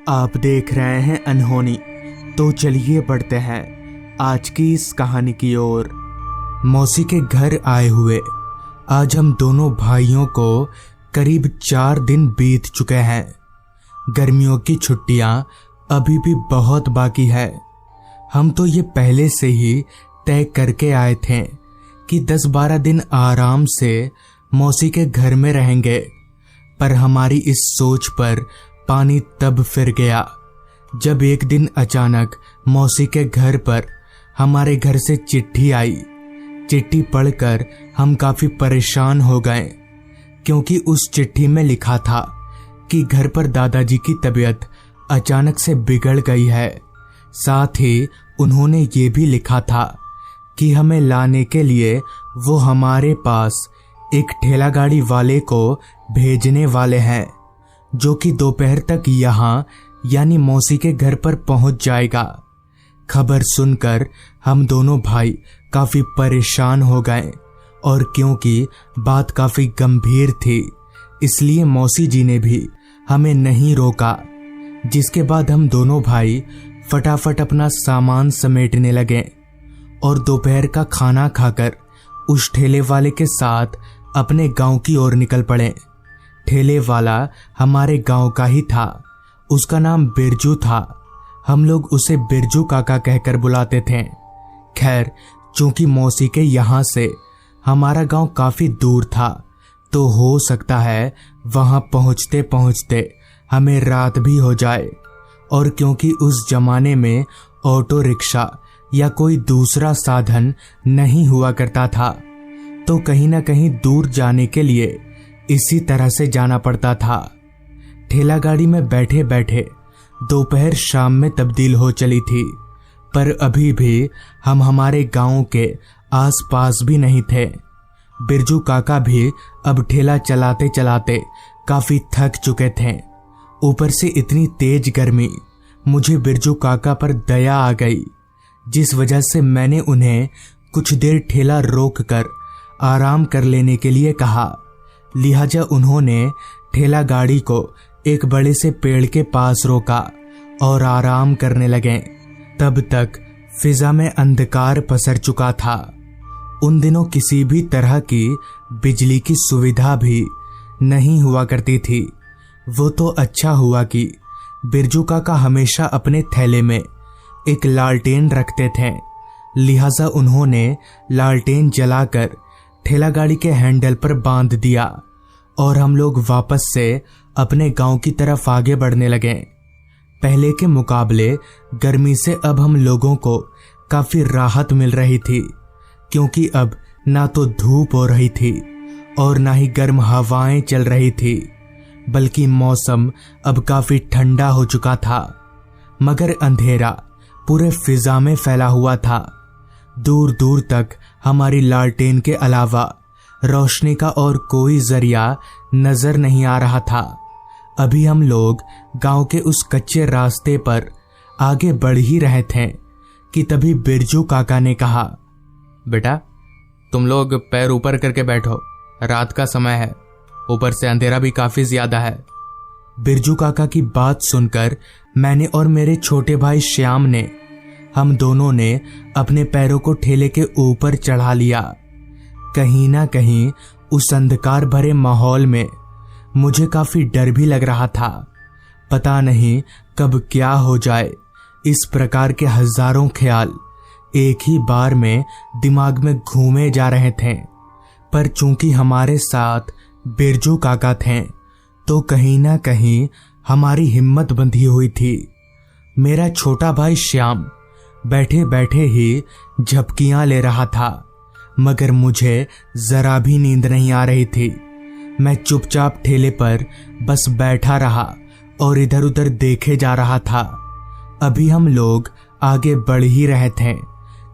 आप देख रहे हैं अनहोनी। तो चलिए बढ़ते हैं आज की इस कहानी की ओर। मौसी के घर आए हुए आज हम दोनों भाइयों को करीब 4 दिन बीत चुके हैं। गर्मियों की छुट्टियां अभी भी बहुत बाकी है। हम तो ये पहले से ही तय करके आए थे कि 10-12 दिन आराम से मौसी के घर में रहेंगे, पर हमारी इस सोच पर पानी तब फिर गया जब एक दिन अचानक मौसी के घर पर हमारे घर से चिट्ठी आई। चिट्ठी पढ़कर हम काफी परेशान हो गए, क्योंकि उस चिट्ठी में लिखा था कि घर पर दादाजी की तबीयत अचानक से बिगड़ गई है। साथ ही उन्होंने ये भी लिखा था कि हमें लाने के लिए वो हमारे पास एक ठेला गाड़ी वाले को भेजने वाले हैं, जो कि दोपहर तक यहाँ यानी मौसी के घर पर पहुंच जाएगा। खबर सुनकर हम दोनों भाई काफी परेशान हो गए, और क्योंकि बात काफी गंभीर थी इसलिए मौसी जी ने भी हमें नहीं रोका। जिसके बाद हम दोनों भाई फटाफट अपना सामान समेटने लगे और दोपहर का खाना खाकर उस ठेले वाले के साथ अपने गांव की ओर निकल पड़े। ठेले वाला हमारे गांव का ही था। उसका नाम बिरजू था। हम लोग उसे बिरजू काका कहकर बुलाते थे। खैर, चूंकि मौसी के यहाँ से हमारा गांव काफी दूर था, तो हो सकता है वहां पहुंचते पहुंचते हमें रात भी हो जाए। और क्योंकि उस जमाने में ऑटो रिक्शा या कोई दूसरा साधन नहीं हुआ करता था, तो कहीं ना कहीं दूर जाने के लिए इसी तरह से जाना पड़ता था। ठेला गाड़ी में बैठे बैठे दोपहर शाम में तब्दील हो चली थी, पर अभी भी हम हमारे गांव के आसपास भी नहीं थे। बिरजू काका भी अब ठेला चलाते चलाते काफी थक चुके थे। ऊपर से इतनी तेज गर्मी, मुझे बिरजू काका पर दया आ गई, जिस वजह से मैंने उन्हें कुछ देर ठेला रोक कर आराम कर लेने के लिए कहा। लिहाजा उन्होंने ठेला गाड़ी को एक बड़े से पेड़ के पास रोका और आराम करने लगे। तब तक फिजा में अंधकार पसर चुका था। उन दिनों किसी भी तरह की बिजली की सुविधा भी नहीं हुआ करती थी। वो तो अच्छा हुआ कि बिरजू काका हमेशा अपने थैले में एक लालटेन रखते थे। लिहाजा उन्होंने लालटेन जलाकर ठेला गाड़ी के हैंडल पर बांध दिया और हम लोग वापस से अपने गांव की तरफ आगे बढ़ने लगे। पहले के मुकाबले गर्मी से अब हम लोगों को काफी राहत मिल रही थी, क्योंकि अब ना तो धूप हो रही थी और ना ही गर्म हवाएं चल रही थी, बल्कि मौसम अब काफी ठंडा हो चुका था। मगर अंधेरा पूरे फिजा में फैला हुआ था। दूर दूर तक हमारी लालटेन के अलावा रोशनी का और कोई जरिया नजर नहीं आ रहा था। अभी हम लोग गांव के उस कच्चे रास्ते पर आगे बढ़ ही रहे थे कि तभी बिरजू काका ने कहा, बेटा, तुम लोग पैर ऊपर करके बैठो, रात का समय है, ऊपर से अंधेरा भी काफी ज्यादा है। बिरजू काका की बात सुनकर मैंने और मेरे छोटे भाई श्याम ने, हम दोनों ने अपने पैरों को ठेले के ऊपर चढ़ा लिया। कहीं ना कहीं उस अंधकार भरे माहौल में मुझे काफी डर भी लग रहा था। पता नहीं कब क्या हो जाए। इस प्रकार के हजारों ख्याल एक ही बार में दिमाग में घूमे जा रहे थे, पर चूंकि हमारे साथ बिरजू काका थे, तो कहीं ना कहीं हमारी हिम्मत बंधी हुई थी। मेरा छोटा भाई श्याम बैठे बैठे ही झपकियां ले रहा था, मगर मुझे जरा भी नींद नहीं आ रही थी। मैं चुपचाप ठेले पर बस बैठा रहा और इधर उधर देखे जा रहा था। अभी हम लोग आगे बढ़ ही रहे थे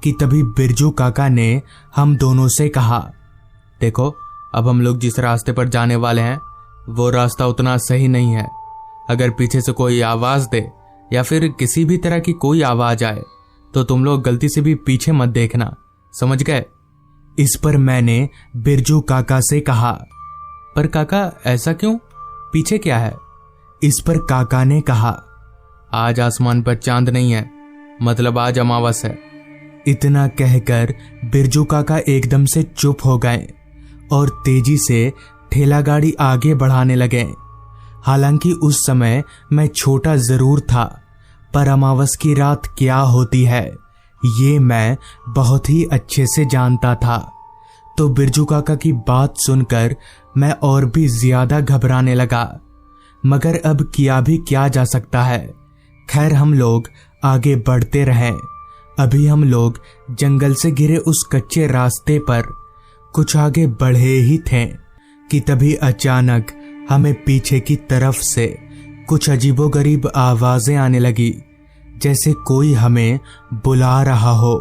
कि तभी बिरजू काका ने हम दोनों से कहा, देखो, अब हम लोग जिस रास्ते पर जाने वाले हैं वो रास्ता उतना सही नहीं है। अगर पीछे से कोई आवाज दे या फिर किसी भी तरह की कोई आवाज आए तो तुम लोग गलती से भी पीछे मत देखना, समझ गए? इस पर मैंने बिरजू काका से कहा, पर काका, ऐसा क्यों? पीछे क्या है? इस पर काका ने कहा, आज आसमान पर चांद नहीं है, मतलब आज अमावस है। इतना कहकर बिरजू काका एकदम से चुप हो गए और तेजी से ठेला गाड़ी आगे बढ़ाने लगे। हालांकि उस समय मैं छोटा जरूर था, पर अमावस की रात क्या होती है ये मैं बहुत ही अच्छे से जानता था। तो बिरजू काका की बात सुनकर मैं और भी ज्यादा घबराने लगा, मगर अब किया भी क्या जा सकता है। खैर हम लोग आगे बढ़ते रहे। अभी हम लोग जंगल से घिरे उस कच्चे रास्ते पर कुछ आगे बढ़े ही थे कि तभी अचानक हमें पीछे की तरफ से कुछ अजीबोगरीब आवाजें आने लगी, जैसे कोई हमें बुला रहा हो।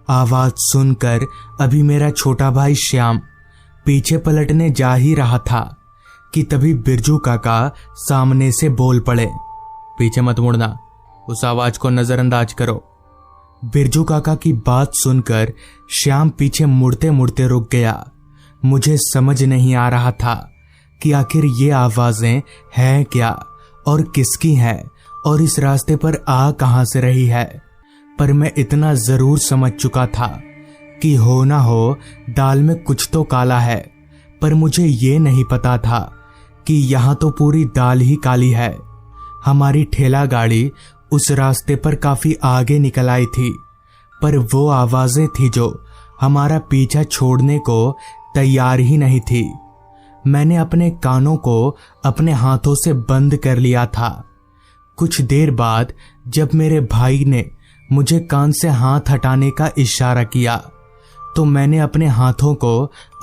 आवाज सुनकर अभी मेरा छोटा भाई श्याम पीछे पलटने जा ही रहा था कि तभी बिरजू काका सामने से बोल पड़े, पीछे मत मुड़ना, उस आवाज को नजरअंदाज करो। बिरजू काका की बात सुनकर श्याम पीछे मुड़ते मुड़ते रुक गया। मुझे समझ नहीं आ रहा था कि आखिर ये आवाजें हैं क्या और किसकी हैं और इस रास्ते पर आ कहां से रही है। पर मैं इतना जरूर समझ चुका था कि हो ना हो दाल में कुछ तो काला है, पर मुझे ये नहीं पता था कि यहाँ तो पूरी दाल ही काली है। हमारी ठेला गाड़ी उस रास्ते पर काफी आगे निकल आई थी, पर वो आवाजें थी जो हमारा पीछा छोड़ने को तैयार ही नहीं थी। मैंने अपने कानों को अपने हाथों से बंद कर लिया था। कुछ देर बाद जब मेरे भाई ने मुझे कान से हाथ हटाने का इशारा किया तो मैंने अपने हाथों को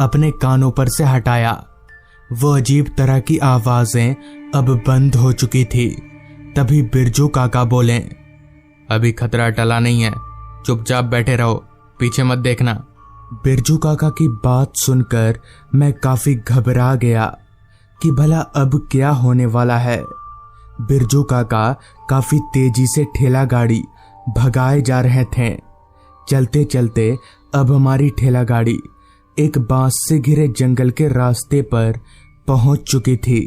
अपने कानों पर से हटाया। वो अजीब तरह की आवाजें अब बंद हो चुकी थी। तभी बिरजू काका बोले, अभी खतरा टला नहीं है, चुपचाप बैठे रहो, पीछे मत देखना। बिरजू काका की बात सुनकर मैं काफी घबरा गया कि भला अब क्या होने वाला है। बिरजू काका काफी तेजी से ठेला गाड़ी भगाए जा रहे थे। चलते चलते अब हमारी ठेला गाड़ी एक बांस से घिरे जंगल के रास्ते पर पहुंच चुकी थी।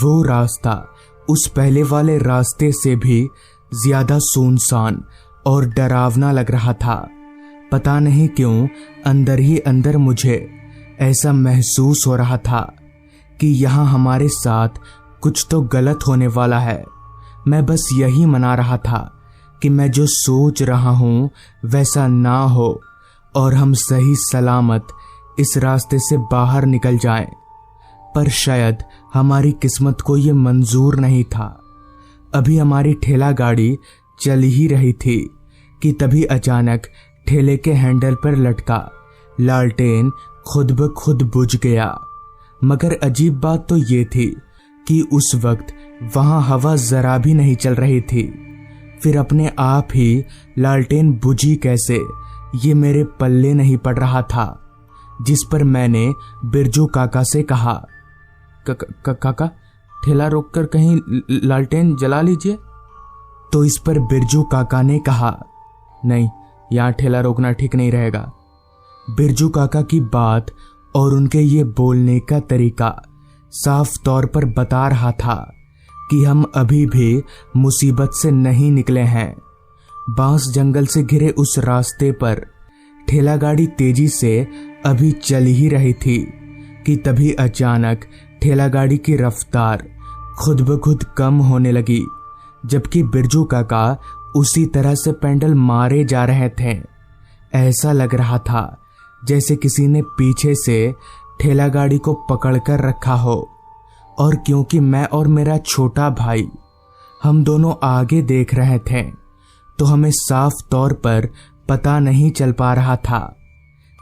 वो रास्ता उस पहले वाले रास्ते से भी ज्यादा सुनसान और डरावना लग रहा था। पता नहीं क्यों अंदर ही अंदर मुझे ऐसा महसूस हो रहा था कि यहाँ हमारे साथ कुछ तो गलत होने वाला है। मैं बस यही मना रहा था कि मैं जो सोच रहा हूँ वैसा ना हो और हम सही सलामत इस रास्ते से बाहर निकल जाएं। पर शायद हमारी किस्मत को ये मंजूर नहीं था। अभी हमारी ठेला गाड़ी चल ही रही थी कि तभी अचानक ठेले के हैंडल पर लटका लालटेन खुद ब खुद बुझ गया। मगर अजीब बात तो ये थी कि उस वक्त वहां हवा जरा भी नहीं चल रही थी। फिर अपने आप ही लालटेन बुझी कैसे ये मेरे पल्ले नहीं पड़ रहा था, जिस पर मैंने बिरजू काका से कहा, काका ठेला रोककर कहीं लालटेन जला लीजिए। तो इस पर बिरजू काका ने कहा, नहीं, यहाँ ठेला रोकना ठीक नहीं रहेगा। बिरजू काका की बात और उनके ये बोलने का तरीका साफ तौर पर बता रहा था कि हम अभी भी मुसीबत से नहीं निकले हैं। बांस जंगल से घिरे उस रास्ते पर ठेला गाड़ी तेजी से अभी चल ही रही थी कि तभी अचानक ठेला गाड़ी की रफ्तार खुद ब खुद कम होने लगी, जबकि बिरजू काका उसी तरह से पेंडल मारे जा रहे थे। ऐसा लग रहा था जैसे किसी ने पीछे से ठेला गाड़ी को पकड़कर रखा हो। और क्योंकि मैं और मेरा छोटा भाई हम दोनों आगे देख रहे थे तो हमें साफ तौर पर पता नहीं चल पा रहा था।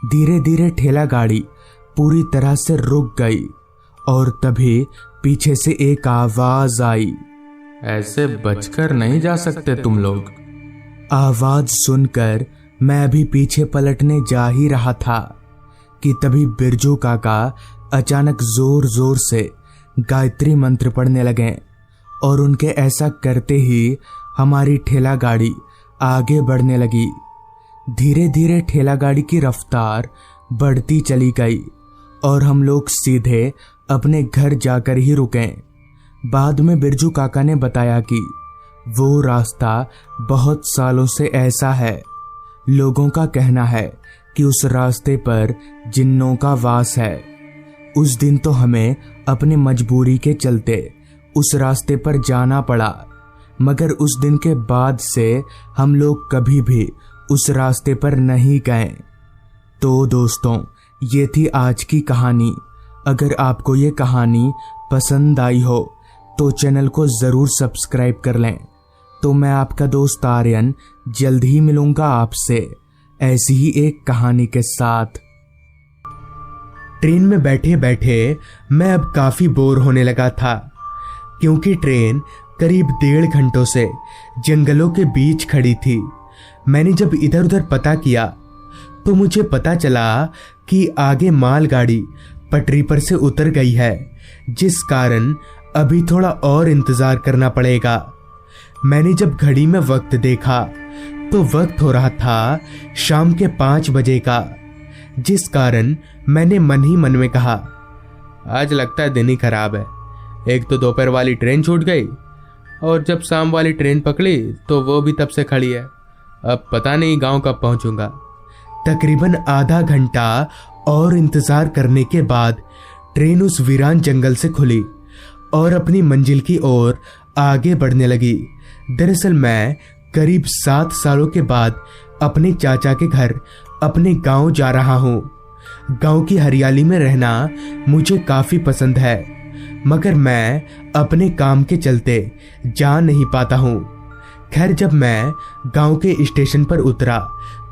धीरे धीरे ठेला गाड़ी पूरी तरह से रुक गई और तभी पीछे से एक आवाज आई, ऐसे बचकर नहीं जा सकते तुम लोग। आवाज सुनकर मैं अभी पीछे पलटने जा ही रहा था कि तभी बिरजू काका अचानक जोर जोर से गायत्री मंत्र पढ़ने लगे और उनके ऐसा करते ही हमारी ठेला गाड़ी आगे बढ़ने लगी। धीरे धीरे ठेला गाड़ी की रफ्तार बढ़ती चली गई और हम लोग सीधे अपने घर जाकर ही रुके। बाद में बिरजू काका ने बताया कि वो रास्ता बहुत सालों से ऐसा है। लोगों का कहना है कि उस रास्ते पर जिन्नों का वास है। उस दिन तो हमें अपनी मजबूरी के चलते उस रास्ते पर जाना पड़ा, मगर उस दिन के बाद से हम लोग कभी भी उस रास्ते पर नहीं गए। तो दोस्तों, ये थी आज की कहानी। अगर आपको ये कहानी पसंद आई हो तो चैनल को ज़रूर सब्सक्राइब कर लें। तो मैं आपका दोस्त आर्यन जल्द ही मिलूंगा आपसे ऐसी ही एक कहानी के साथ। ट्रेन में बैठे बैठे मैं अब काफ़ी बोर होने लगा था, क्योंकि ट्रेन करीब 1.5 घंटों से जंगलों के बीच खड़ी थी। मैंने जब इधर उधर पता किया तो मुझे पता चला कि आगे मालगाड़ी पटरी पर से उतर गई है, जिस कारण अभी थोड़ा और इंतजार करना पड़ेगा। मैंने जब घड़ी में वक्त देखा तो वक्त हो रहा था शाम के 5 बजे का, जिस कारण मैंने मन ही मन में कहा, आज लगता है दिन ही खराब है। एक तो दोपहर वाली ट्रेन छूट गई और जब शाम वाली ट्रेन पकड़ी तो वो भी तब से खड़ी है। अब पता नहीं गांव कब पहुंचूंगा। तकरीबन आधा घंटा और इंतजार करने के बाद ट्रेन उस वीरान जंगल से खुली और अपनी मंजिल की ओर आगे बढ़ने लगी। दरअसल मैं करीब 7 सालों के बाद अपने चाचा के घर अपने गांव जा रहा हूँ। गांव की हरियाली में रहना मुझे काफ़ी पसंद है, मगर मैं अपने काम के चलते जा नहीं पाता हूँ। खैर, जब मैं गांव के स्टेशन पर उतरा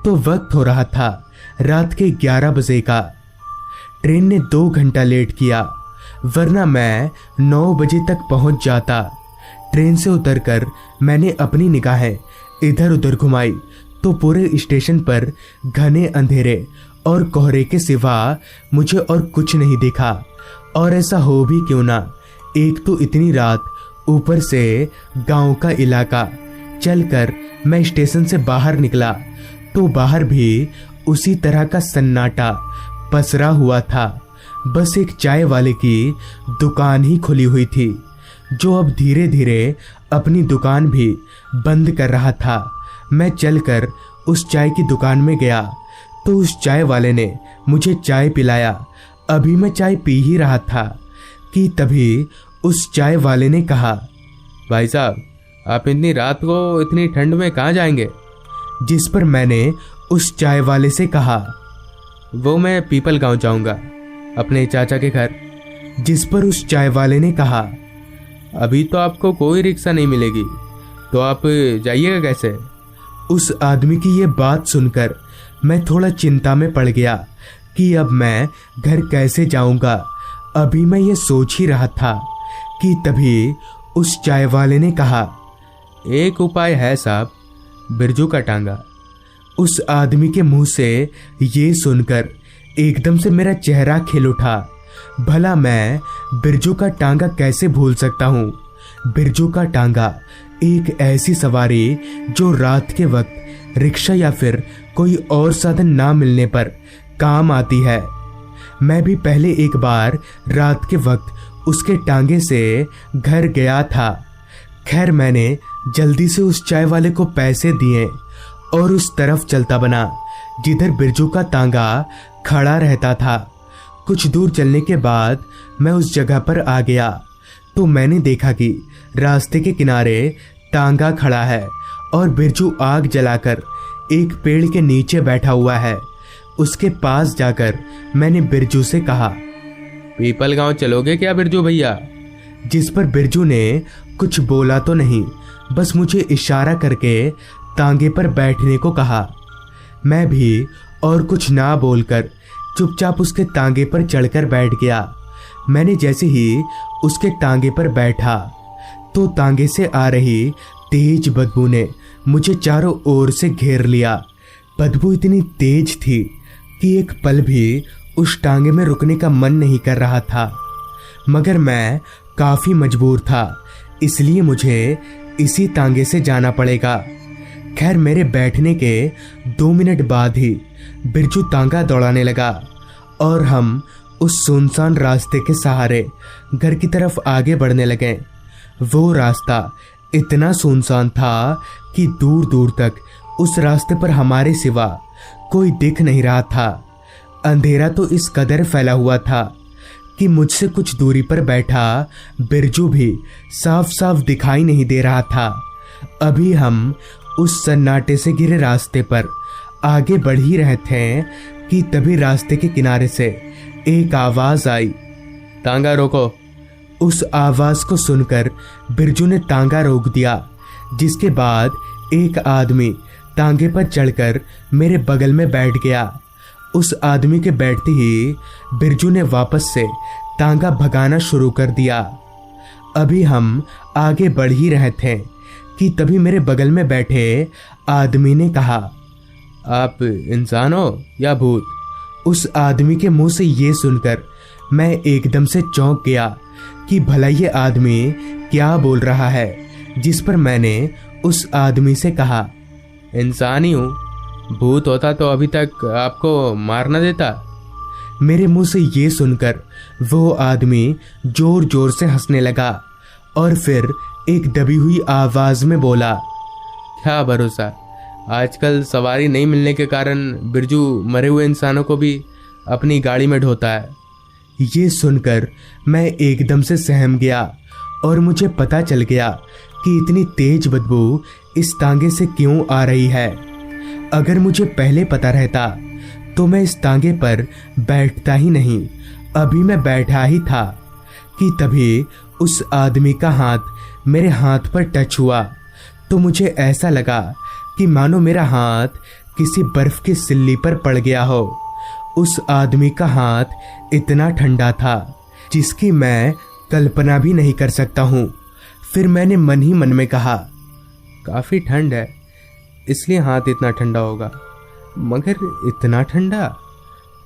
तो वक्त हो रहा था रात के 11 बजे का। ट्रेन ने 2 घंटा लेट किया, वरना मैं 9 बजे तक पहुंच जाता। ट्रेन से उतरकर मैंने अपनी निगाहें इधर उधर घुमाई तो पूरे स्टेशन पर घने अंधेरे और कोहरे के सिवा मुझे और कुछ नहीं दिखा। और ऐसा हो भी क्यों ना, एक तो इतनी रात, ऊपर से गांव का इलाका। चलकर मैं स्टेशन से बाहर निकला तो बाहर भी उसी तरह का सन्नाटा पसरा हुआ था। बस एक चाय वाले की दुकान ही खुली हुई थी, जो अब धीरे धीरे अपनी दुकान भी बंद कर रहा था। मैं चलकर उस चाय की दुकान में गया तो उस चाय वाले ने मुझे चाय पिलाया। अभी मैं चाय पी ही रहा था कि तभी उस चाय वाले ने कहा, भाई साहब, आप इतनी रात को इतनी ठंड में कहाँ जाएंगे? जिस पर मैंने उस चाय वाले से कहा, वो मैं पीपल गांव जाऊंगा, अपने चाचा के घर। जिस पर उस चाय वाले ने कहा, अभी तो आपको कोई रिक्शा नहीं मिलेगी, तो आप जाइएगा कैसे? उस आदमी की ये बात सुनकर मैं थोड़ा चिंता में पड़ गया कि अब मैं घर कैसे जाऊंगा। अभी मैं ये सोच ही रहा था कि तभी उस चाय वाले ने कहा, एक उपाय है साहब, बिरजू का टांगा। उस आदमी के मुंह से ये सुनकर एकदम से मेरा चेहरा खिल उठा। भला मैं बिरजू का टांगा कैसे भूल सकता हूँ। बिरजू का टांगा एक ऐसी सवारी जो रात के वक्त रिक्शा या फिर कोई और साधन ना मिलने पर काम आती है। मैं भी पहले एक बार रात के वक्त उसके टांगे से घर गया था। खैर, मैंने जल्दी से उस चाय वाले को पैसे दिए और उस तरफ चलता बना जिधर बिरजू का टांगा खड़ा रहता था। कुछ दूर चलने के बाद मैं उस जगह पर आ गया तो मैंने देखा कि रास्ते के किनारे टांगा खड़ा है और बिरजू आग जलाकर एक पेड़ के नीचे बैठा हुआ है। उसके पास जाकर मैंने बिरजू से कहा, पीपल गांव चलोगे क्या बिरजू भैया? जिस पर बिरजू ने कुछ बोला तो नहीं, बस मुझे इशारा करके टांगे पर बैठने को कहा। मैं भी और कुछ ना बोलकर चुपचाप उसके टांगे पर चढ़कर बैठ गया। मैंने जैसे ही उसके टांगे पर बैठा तो टांगे से आ रही तेज बदबू ने मुझे चारों ओर से घेर लिया। बदबू इतनी तेज थी कि एक पल भी उस टांगे में रुकने का मन नहीं कर रहा था, मगर मैं काफ़ी मजबूर था, इसलिए मुझे इसी टांगे से जाना पड़ेगा। खैर, मेरे बैठने के 2 मिनट बाद ही बिरजू टांगा दौड़ाने लगा और हम उस सुनसान रास्ते के सहारे घर की तरफ आगे बढ़ने लगे। वो रास्ता इतना सुनसान था कि दूर दूर तक उस रास्ते पर हमारे सिवा कोई दिख नहीं रहा था। अंधेरा तो इस कदर फैला हुआ था कि मुझसे कुछ दूरी पर बैठा बिरजू भी साफ साफ दिखाई नहीं दे रहा था। अभी हम उस सन्नाटे से घिरे रास्ते पर आगे बढ़ ही रहे थे कि तभी रास्ते के किनारे से एक आवाज आई, तांगा रोको। उस आवाज को सुनकर बिरजू ने तांगा रोक दिया, जिसके बाद एक आदमी तांगे पर चढ़कर मेरे बगल में बैठ गया। उस आदमी के बैठते ही बिरजू ने वापस से तांगा भगाना शुरू कर दिया। अभी हम आगे बढ़ ही रहे थे कि तभी मेरे बगल में बैठे आदमी ने कहा, आप इंसान हो या भूत? उस आदमी के मुंह से ये सुनकर मैं एकदम से चौंक गया कि भला ये आदमी क्या बोल रहा है, जिस पर मैंने उस आदमी से कहा, इंसान ही हूँ, भूत होता तो अभी तक आपको मार न देता। मेरे मुंह से ये सुनकर वो आदमी जोर जोर से हंसने लगा और फिर एक दबी हुई आवाज में बोला, क्या भरोसा, आजकल सवारी नहीं मिलने के कारण बिरजू मरे हुए इंसानों को भी अपनी गाड़ी में ढोता है। ये सुनकर मैं एकदम से सहम गया और मुझे पता चल गया कि इतनी तेज बदबू इस तांगे से क्यों आ रही है। अगर मुझे पहले पता रहता तो मैं इस तांगे पर बैठता ही नहीं, अभी मैं बैठा ही था कि तभी उस आदमी का हाथ मेरे हाथ पर टच हुआ तो मुझे ऐसा लगा कि मानो मेरा हाथ किसी बर्फ की सिल्ली पर पड़ गया हो। उस आदमी का हाथ इतना ठंडा था जिसकी मैं कल्पना भी नहीं कर सकता हूँ। फिर मैंने मन ही मन में कहा, काफ़ी ठंड है इसलिए हाथ इतना ठंडा होगा, मगर इतना ठंडा,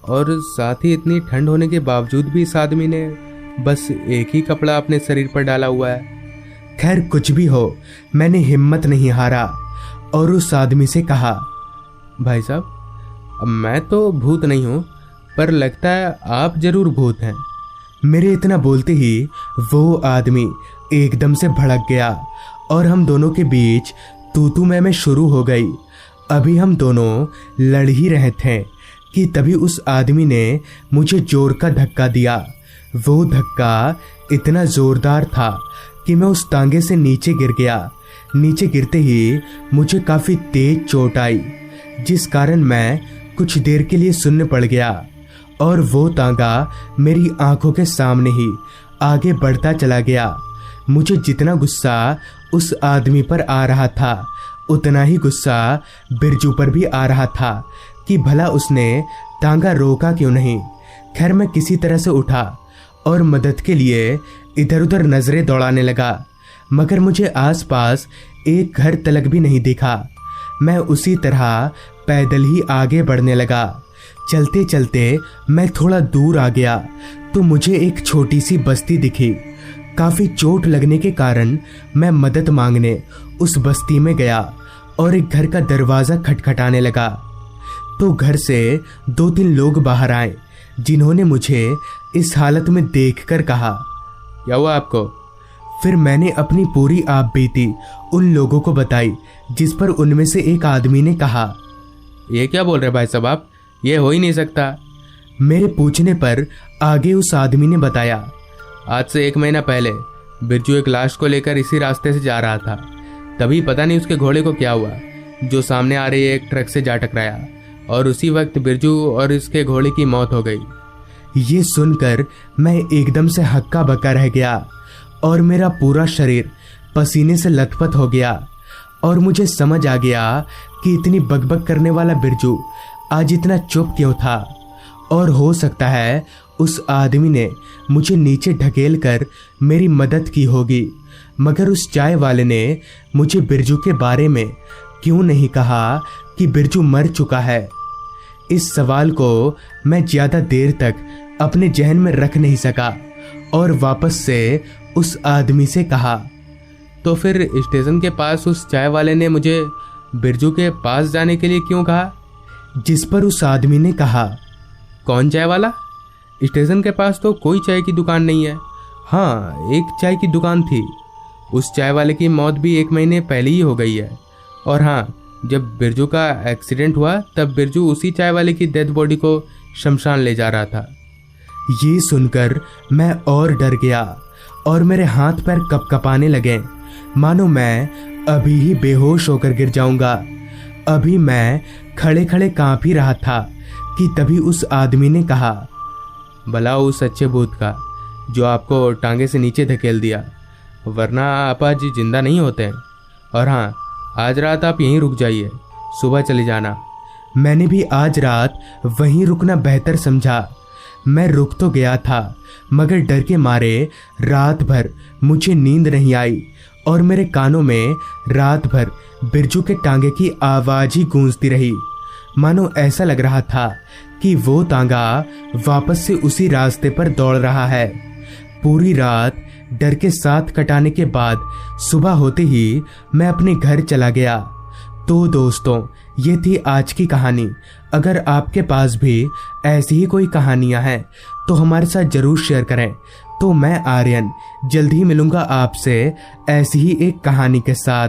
और साथ ही इतनी ठंड होने के बावजूद भी इस आदमी ने बस एक ही कपड़ा अपने शरीर पर डाला हुआ है। खैर कुछ भी हो, मैंने हिम्मत नहीं हारा और उस आदमी से कहा, भाई साहब, अब मैं तो भूत नहीं हूँ, पर लगता है आप जरूर भूत हैं। मेरे इतना बोलते ही वो आदमी एकदम से भड़क गया और हम दोनों के बीच तू मैं शुरू हो गई। अभी हम दोनों लड़ ही रहे थे कि तभी उस आदमी ने मुझे जोर का धक्का दिया। वो धक्का इतना जोरदार था कि मैं उस तांगे से नीचे गिर गया। नीचे गिरते ही मुझे काफी तेज चोट आई, जिस कारण मैं कुछ देर के लिए सुन्न पड़ गया और वो तांगा मेरी आंखों के सामने ही आगे बढ़ता चला गया। मुझे जितना गुस्सा उस आदमी पर आ रहा था उतना ही गुस्सा बिरजू पर भी आ रहा था कि भला उसने तांगा रोका क्यों नहीं। खैर मैं किसी तरह से उठा और मदद के लिए इधर उधर नजरें दौड़ाने लगा, मगर मुझे आसपास एक घर तलक भी नहीं दिखा। मैं उसी तरह पैदल ही आगे बढ़ने लगा। चलते चलते मैं थोड़ा दूर आ गया तो मुझे एक छोटी सी बस्ती दिखी। काफी चोट लगने के कारण मैं मदद मांगने उस बस्ती में गया और एक घर का दरवाजा खटखटाने लगा तो घर से 2-3 लोग बाहर आए, जिन्होंने मुझे इस हालत में देखकर कहा, क्या हुआ आपको? फिर मैंने अपनी पूरी आप बीती उन लोगों को बताई, जिस पर उनमें से एक आदमी ने कहा, ये क्या बोल रहे भाई साहब आप, ये हो ही नहीं सकता। मेरे पूछने पर आगे उस आदमी ने बताया, आज से 1 महीना पहले बिरजू एक लाश को लेकर इसी रास्ते से जा रहा था, तभी पता नहीं उसके घोड़े को क्या हुआ जो सामने आ रही एक ट्रक से जा टकराया और उसी वक्त बिरजू और इसके घोड़े की मौत हो गई। ये सुनकर मैं एकदम से हक्का बक्का रह गया और मेरा पूरा शरीर पसीने से लथपथ हो गया और मुझे समझ आ गया कि इतनी बकबक करने वाला बिरजू आज इतना चुप क्यों था। और हो सकता है उस आदमी ने मुझे नीचे ढकेल कर मेरी मदद की होगी, मगर उस चाय वाले ने मुझे बिरजू के बारे में क्यों नहीं कहा कि बिरजू मर चुका है। इस सवाल को मैं ज्यादा देर तक अपने जहन में रख नहीं सका और वापस से उस आदमी से कहा, तो फिर स्टेशन के पास उस चाय वाले ने मुझे बिरजू के पास जाने के लिए क्यों कहा? जिस पर उस आदमी ने कहा, कौन चाय वाला? स्टेशन के पास तो कोई चाय की दुकान नहीं है। हाँ, एक चाय की दुकान थी, उस चाय वाले की मौत भी 1 महीने पहले ही हो गई है। और हाँ, जब बिरजू का एक्सीडेंट हुआ तब बिरजू उसी चाय वाले की डेड बॉडी को शमशान ले जा रहा था। ये सुनकर मैं और डर गया और मेरे हाथ पैर कपकपाने लगे, मानो मैं अभी ही बेहोश होकर गिर जाऊंगा। अभी मैं खड़े खड़े कांप ही रहा था कि तभी उस आदमी ने कहा, भला उस अच्छे भूत का जो आपको टांगे से नीचे धकेल दिया, वरना आप आज जिंदा नहीं होते हैं। और हाँ, आज रात आप यहीं रुक जाइए, सुबह चले जाना। मैंने भी आज रात वहीं रुकना बेहतर समझा। मैं रुक तो गया था, मगर डर के मारे रात भर मुझे नींद नहीं आई और मेरे कानों में रात भर बिरजू के टांगे की आवाज ही गूंजती रही। मानो ऐसा लग रहा था कि वो तांगा वापस से उसी रास्ते पर दौड़ रहा है। पूरी रात डर के साथ कटाने के बाद सुबह होते ही मैं अपने घर चला गया। तो दोस्तों, ये थी आज की कहानी। अगर आपके पास भी ऐसी ही कोई कहानियां हैं तो हमारे साथ जरूर शेयर करें। तो मैं आर्यन जल्द ही मिलूंगा आपसे ऐसी ही एक कहानी के साथ।